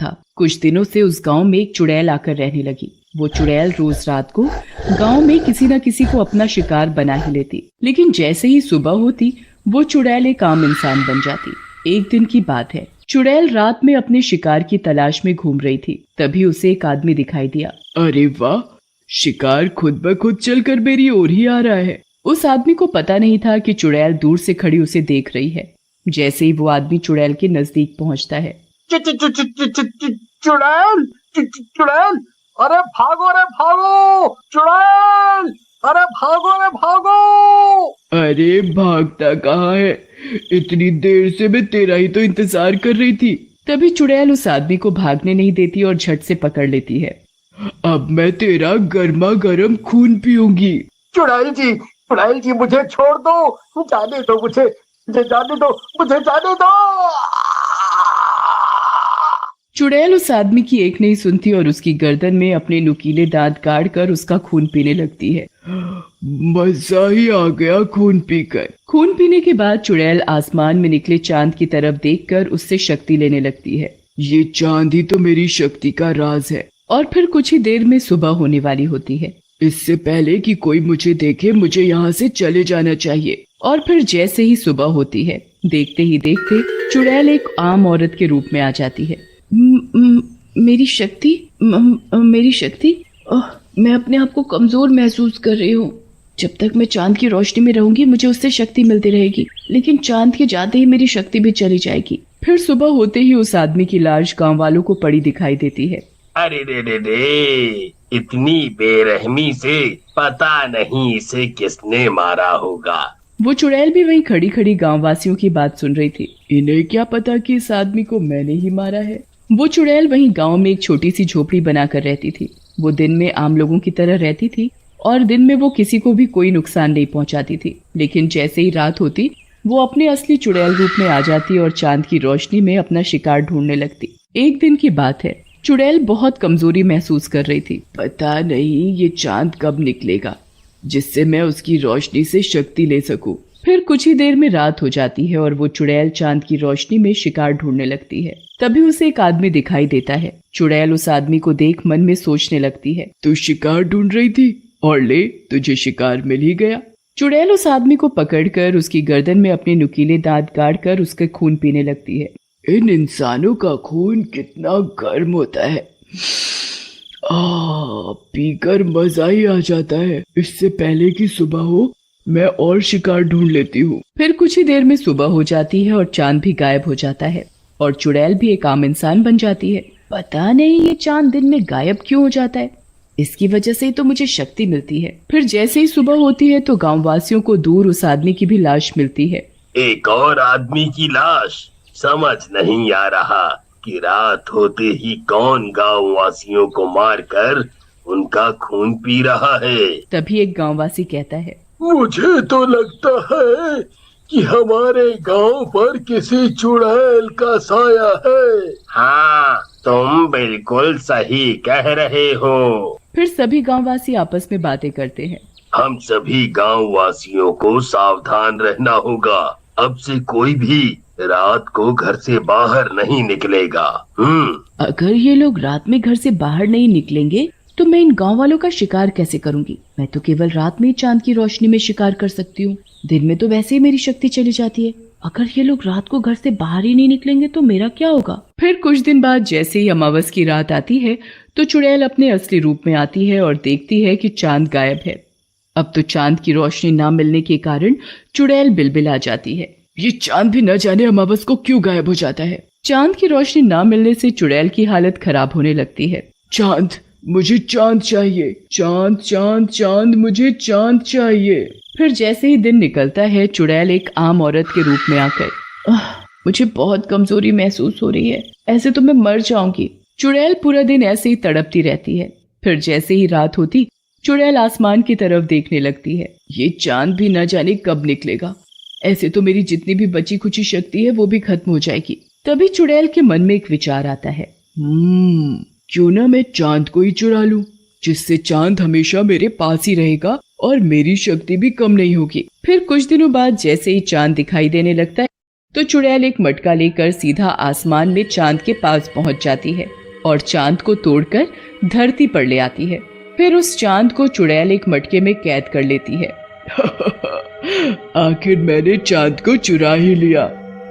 था। कुछ दिनों से उस गांव में एक चुड़ैल आकर रहने लगी। वो चुड़ैल रोज रात को गांव में किसी न किसी को अपना शिकार बना ही लेती, लेकिन जैसे ही सुबह होती वो चुड़ैल एक आम इंसान बन जाती। एक दिन की बात है, चुड़ैल रात में अपने शिकार की तलाश में घूम रही थी। तभी उसे एक आदमी दिखाई दिया। अरे वाह, शिकार खुद ब खुद चलकर मेरी ओर ही आ रहा है। उस आदमी को पता नहीं था कि चुड़ैल दूर से खड़ी उसे देख रही है। जैसे ही वो आदमी चुड़ैल के नजदीक पहुंचता है, चुड़ैल, चुड़ैल, अरे भागो रे भागो, चुड़ैल, अरे भागो रे भागो। अरे भागता कहाँ है? इतनी देर से मैं तेरा ही तो इंतजार कर रही थी। तभी चुड़ैल उस आदमी को भागने नहीं देती और झट से पकड़ लेती है। अब मैं तेरा गर्मा गर्म खून पीऊंगी। चुड़ैल जी मुझे छोड़ दो, जाने दो मुझे जाने दो, मुझे जाने दो। चुड़ैल उस आदमी की एक नहीं सुनती और उसकी गर्दन में अपने नुकीले दांत गाड़ कर उसका खून पीने लगती है। मजा ही आ गया खून पीकर। खून पीने के बाद चुड़ैल आसमान में निकले चांद की तरफ देखकर उससे शक्ति लेने लगती है। ये चांद ही तो मेरी शक्ति का राज है। और फिर कुछ ही देर में सुबह होने वाली होती है। इससे पहले कि कोई मुझे देखे, मुझे यहाँ से चले जाना चाहिए। और फिर जैसे ही सुबह होती है, देखते ही देखते चुड़ैल एक आम औरत के रूप में आ जाती है। मेरी शक्ति, मेरी शक्ति, मैं अपने आप को कमजोर महसूस कर रही हूँ। जब तक मैं चांद की रोशनी में रहूंगी मुझे उससे शक्ति मिलती रहेगी, लेकिन चांद के जाते ही मेरी शक्ति भी चली जाएगी। फिर सुबह होते ही उस आदमी की लाश गांव वालों को पड़ी दिखाई देती है। अरे रे, इतनी बेरहमी से पता नहीं इसे किसने मारा होगा। वो चुड़ैल भी वहीं खड़ी खड़ी गांव वासियों की बात सुन रही थी। इन्हें क्या पता कि इस आदमी को मैंने ही मारा है। वो चुड़ैल वहीं गांव में एक छोटी सी झोपड़ी बनाकर रहती थी। वो दिन में आम लोगों की तरह रहती थी और दिन में वो किसी को भी कोई नुकसान नहीं पहुंचाती थी, लेकिन जैसे ही रात होती वो अपने असली चुड़ैल रूप में आ जाती और चांद की रोशनी में अपना शिकार ढूंढने लगती। एक दिन की बात है, चुड़ैल बहुत कमजोरी महसूस कर रही थी। पता नहीं ये चांद कब निकलेगा जिससे मैं उसकी रोशनी से शक्ति ले सकूं। फिर कुछ ही देर में रात हो जाती है और वो चुड़ैल चांद की रोशनी में शिकार ढूंढने लगती है। तभी उसे एक आदमी दिखाई देता है। चुड़ैल उस आदमी को देख मन में सोचने लगती है, तू शिकार ढूंढ रही थी और ले, तुझे शिकार मिल ही गया। चुड़ैल उस आदमी को पकड़कर उसकी गर्दन में अपने नुकीले दांत गाड़कर उसके खून पीने लगती है। इन इंसानों का खून कितना गर्म होता है, पीकर मजा ही आ जाता है। इससे पहले कि सुबह हो मैं और शिकार ढूंढ लेती हूँ। फिर कुछ ही देर में सुबह हो जाती है और चांद भी गायब हो जाता है और चुड़ैल भी एक आम इंसान बन जाती है। पता नहीं ये चांद दिन में गायब क्यों हो जाता है, इसकी वजह से ही तो मुझे शक्ति मिलती है। फिर जैसे ही सुबह होती है तो गाँव वासियों को दूर उस आदमी की भी लाश मिलती है। एक और आदमी की लाश। समझ नहीं आ रहा कि रात होते ही कौन गांव वासियों को मारकर उनका खून पी रहा है। तभी एक गांववासी कहता है, मुझे तो लगता है कि हमारे गांव पर किसी चुड़ैल का साया है। हाँ, तुम बिल्कुल सही कह रहे हो। फिर सभी गांववासी आपस में बातें करते हैं। हम सभी गांव वासियों को सावधान रहना होगा। अब से कोई भी रात को घर से बाहर नहीं निकलेगा। अगर ये लोग रात में घर से बाहर नहीं निकलेंगे तो मैं इन गांव वालों का शिकार कैसे करूंगी? मैं तो केवल रात में ही चांद की रोशनी में शिकार कर सकती हूँ। दिन में तो वैसे ही मेरी शक्ति चली जाती है। अगर ये लोग रात को घर से बाहर ही नहीं निकलेंगे तो मेरा क्या होगा? फिर कुछ दिन बाद जैसे ही अमावस की रात आती है तो चुड़ैल अपने असली रूप में आती है और देखती है कि चांद गायब है। अब तो चांद की रोशनी ना मिलने के कारण चुड़ैल बिलबिला जाती है। ये चांद भी न जाने अमावस को क्यों गायब हो जाता है। चांद की रोशनी ना मिलने से चुड़ैल की हालत खराब होने लगती है। चांद, मुझे चांद चाहिए। चांद चांद चांद, मुझे चांद चाहिए। फिर जैसे ही दिन निकलता है चुड़ैल एक आम औरत के रूप में आकर, मुझे बहुत कमजोरी महसूस हो रही है, ऐसे तो मैं मर जाऊंगी। चुड़ैल पूरा दिन ऐसे ही तड़पती रहती है। फिर जैसे ही रात होती चुड़ैल आसमान की तरफ देखने लगती है। ये चांद भी न जाने कब निकलेगा, ऐसे तो मेरी जितनी भी बची खुची शक्ति है वो भी खत्म हो जाएगी। तभी चुड़ैल के मन में एक विचार आता है, क्यों ना मैं चांद को ही चुरा लूं, जिससे चांद हमेशा मेरे पास ही रहेगा और मेरी शक्ति भी कम नहीं होगी। फिर कुछ दिनों बाद जैसे ही चांद दिखाई देने लगता है तो चुड़ैल एक मटका लेकर सीधा आसमान में चांद के पास पहुंच जाती है और चांद को तोड़कर धरती पर ले आती है। फिर उस चांद को चुड़ैल एक मटके में कैद कर लेती है। आखिर मैंने चांद को चुरा ही लिया।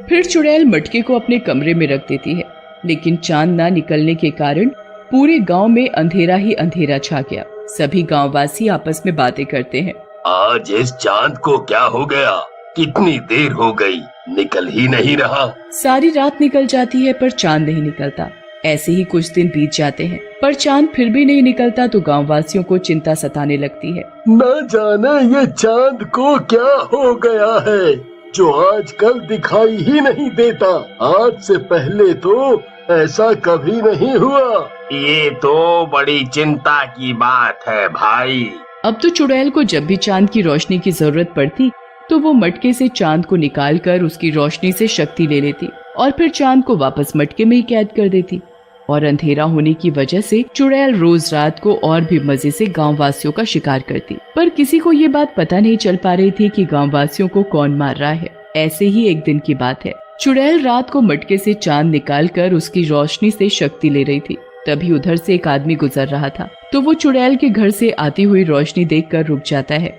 फिर चुड़ैल मटके को अपने कमरे में रख देती है, लेकिन चांद ना निकलने के कारण पूरे गांव में अंधेरा ही अंधेरा छा गया। सभी गांववासी आपस में बातें करते हैं। आज इस चांद को क्या हो गया? कितनी देर हो गई, निकल ही नहीं रहा। सारी रात निकल जाती है पर चांद नहीं निकलता। ऐसे ही कुछ दिन बीत जाते हैं पर चांद फिर भी नहीं निकलता तो गांववासियों को चिंता सताने लगती है। न जाने ये चांद को क्या हो गया है जो आजकल दिखाई ही नहीं देता। आज से पहले तो ऐसा कभी नहीं हुआ। ये तो बड़ी चिंता की बात है भाई। अब तो चुड़ैल को जब भी चांद की रोशनी की जरूरत पड़ती तो वो मटके से चांद को निकालकर उसकी रोशनी से शक्ति ले लेती और फिर चांद को वापस मटके में ही कैद कर देती। और अंधेरा होने की वजह से चुड़ैल रोज रात को और भी मजे से गाँव वासियों का शिकार करती। पर किसी को ये बात पता नहीं चल पा रही थी कि गाँव वासियों को कौन मार रहा है। ऐसे ही एक दिन की बात है, चुड़ैल रात को मटके से चांद निकालकर उसकी रोशनी से शक्ति ले रही थी। तभी उधर से एक आदमी गुजर रहा था तो वो चुड़ैल के घर से आती हुई रोशनी देखकर रुक जाता है।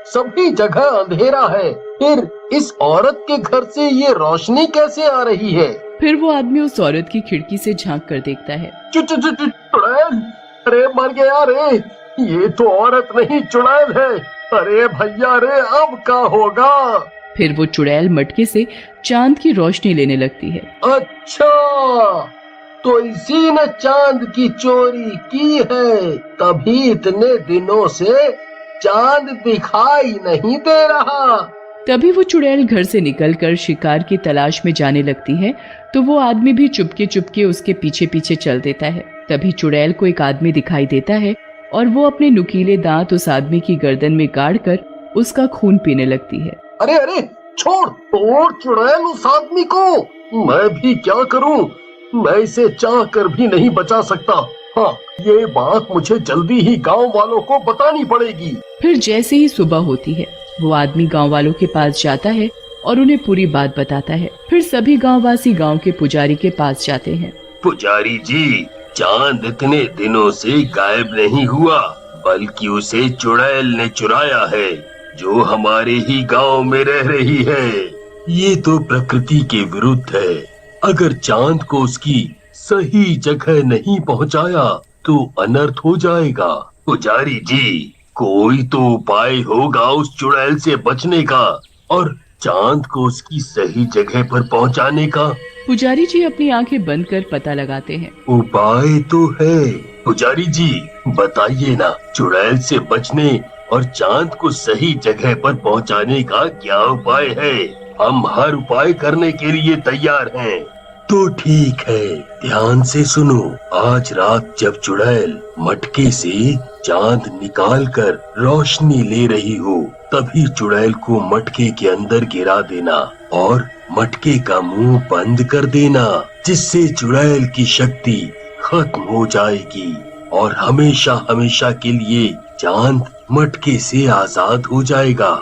सभी जगह अंधेरा है, फिर इस औरत के घर से ये रोशनी कैसे आ रही है? फिर वो आदमी उस औरत की खिड़की से झांक कर देखता है। चुड़ैल, अरे मर गया रे, ये तो औरत नहीं चुड़ैल है। अरे भैया रे, अब क्या होगा? फिर वो चुड़ैल मटके से चांद की रोशनी लेने लगती है। अच्छा, तो इसी ने चांद की चोरी की है, तभी इतने दिनों से चांद दिखाई नहीं दे रहा। तभी वो चुड़ैल घर से निकलकर शिकार की तलाश में जाने लगती है तो वो आदमी भी चुपके चुपके उसके पीछे पीछे चल देता है। तभी चुड़ैल को एक आदमी दिखाई देता है और वो अपने नुकीले दांत उस आदमी की गर्दन में गाड़कर उसका खून पीने लगती है। अरे अरे, छोड़ तोड़ चुड़ैल उस आदमी को। मैं भी क्या करूं, मैं इसे चाह कर भी नहीं बचा सकता। हाँ, ये बात मुझे जल्दी ही गांव वालों को बतानी पड़ेगी। फिर जैसे ही सुबह होती है वो आदमी गांव वालों के पास जाता है और उन्हें पूरी बात बताता है। फिर सभी गांववासी गांव के पुजारी के पास जाते हैं। पुजारी जी, चांद इतने दिनों से गायब नहीं हुआ, बल्कि उसे चुड़ैल ने चुराया है, जो हमारे ही गांव में रह रही है। ये तो प्रकृति के विरुद्ध है। अगर चांद को उसकी सही जगह नहीं पहुंचाया तो अनर्थ हो जाएगा। पुजारी जी, कोई तो उपाय होगा उस चुड़ैल से बचने का और चांद को उसकी सही जगह पर पहुंचाने का। पुजारी जी अपनी आंखें बंद कर पता लगाते हैं। उपाय तो है। पुजारी जी, बताइए ना, चुड़ैल से बचने और चांद को सही जगह पर पहुंचाने का क्या उपाय है? हम हर उपाय करने के लिए तैयार हैं। तो ठीक है, ध्यान से सुनो। आज रात जब चुड़ैल मटके से चांद निकालकर रोशनी ले रही हो, तभी चुड़ैल को मटके के अंदर गिरा देना और मटके का मुंह बंद कर देना, जिससे चुड़ैल की शक्ति खत्म हो जाएगी और हमेशा हमेशा के लिए चांद मटके से आजाद हो जाएगा।